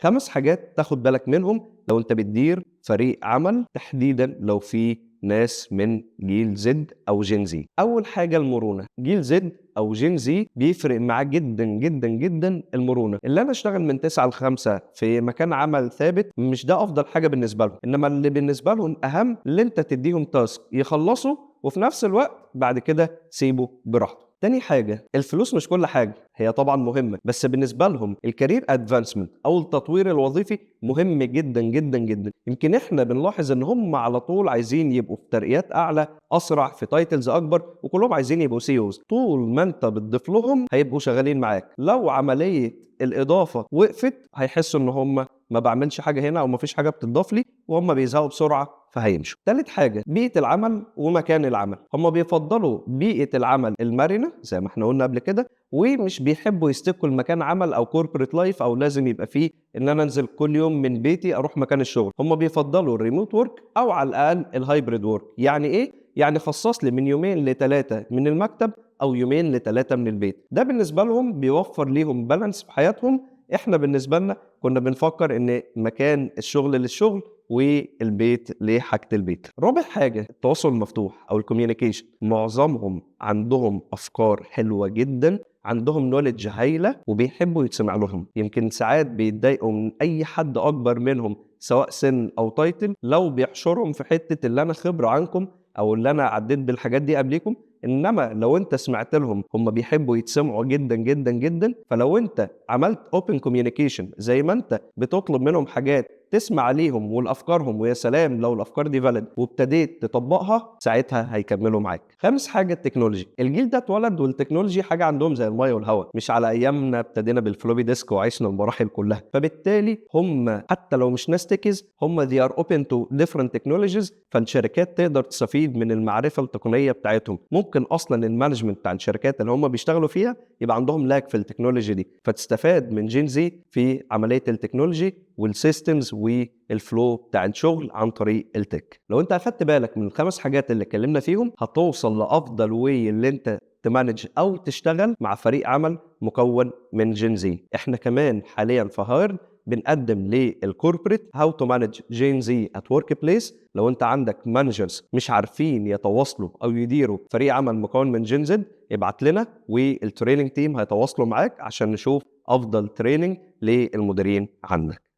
5 حاجات تاخد بالك منهم لو أنت بتدير فريق عمل، تحديدًا لو في ناس من جيل Z أو Gen Z. أول حاجة المرونة، جيل Z أو Gen Z بيفرق معاه جدًا، جدًا، جدًا المرونة، اللي أنا أشتغل من 09:00 ل17:00 في مكان عمل ثابت مش ده أفضل حاجة بالنسبة لهم، إنما اللي بالنسبة لهم أهم اللي أنت تديهم task يخلصوا وفي نفس الوقت بعد كده سيبه براحته. تاني حاجة، الفلوس مش كل حاجة، هي طبعًا مهمة، بس بالنسبة لهم الcareer advancement أو التطوير الوظيفي مهم جدًا، جدًا، جدًا. يمكن إحنا بنلاحظ إن هم على طول عايزين يبقوا في ترقيات أعلى، أسرع، في titles أكبر، وكلّهم عايزين يبقوا CEOs. طول ما أنت بتضيف لهم هيبقوا شغالين معاك، لو عملية الإضافة وقفت هيحسّوا إن هم ما باعملش حاجة هنا أو ما فيش حاجة بتضاف لي، وهم بيزهقوا بسرعة فهيمشوا. تالت حاجة، بيئة العمل ومكان العمل، هم بيفضّلوا بيئة العمل المرنة زي ما إحنا قُلنا قبل كده، ومش بيحبّوا يستكوا لمكان عمل أو corporate life أو لازم يبقى فيه إن أنا أنزل كل يوم من بيتي أروح مكان الشغل، هم بيفضّلوا الremote work أو على الأقل الhybrid work. يعني إيه؟ يعني خصّص لي من يومين ل3 من المكتب أو يومين ل3 من البيت. ده بالنسبة لهم بيوفّر ليهم balance في حياتهم. إحنا بالنسبة لنا كنا بنفكّر إن مكان الشغل للشغل والبيت لحاجة البيت. رابع حاجة التواصل المفتوح أو الcommunication، معظمهم عندهم أفكار حلوة جدًا، عندهم knowledge هايلة وبيحبّوا يتسمع لهم. يمكن ساعات بيتضايقوا من أي حد أكبر منهم سواء سِن أو title لو بيحشرهم في حتّة اللي أنا خبرة عنكم أو اللي أنا عدّيت بالحاجات دي قبليكم، إنما لو أنت سمعت لهم هم بيحبّوا يتسمعوا جدًا، جدًا، جدًا. فلو أنت عملت open communication زي ما أنت بتطلب منهم حاجات تسمع ليهم ولأفكارهم ويا سلام لو الأفكار دي valid وابتديت تطبّقها، ساعتها هيكمّلوا معاك. خامس حاجة التكنولوجي، الجيل ده اتولد والتكنولوجي حاجة عندهم زي المَيّة والهوا، مش على أيامنا ابتدينا بالfloppy disk وعِشنا المراحل كلّها. فبالتالي هم حتى لو مش ناس techies هم they are open to different technologies، فالشركات تقدر تستفيد من المعرفة التقنية بتاعتهم. ممكن أصلًا الmanagement بتاع الشركات اللي هم بيشتغلوا فيها يبقى عندهم lack في التكنولوجي دي، فتستفاد من Gen Z في عملية التكنولوجي والsystems والflow بتاع الشغل عن طريق الtech. لو أنت أخدت بالك من ال5 حاجات اللي اتكلمنا فيهم، هتوصل لأفضل way اللي أنت تmanage أو تشتغل مع فريق عمل مكوّن من Gen Z. إحنا كمان حاليًا في Hired بنقدّم للcorporate how to manage Gen Z at workplace. لو أنت عندك managers مش عارفين يتواصلوا أو يديروا فريق عمل مكوّن من Gen Z، ابعت لنا والtraining team هيتواصلوا معاك عشان نشوف أفضل training للمديرين عندك.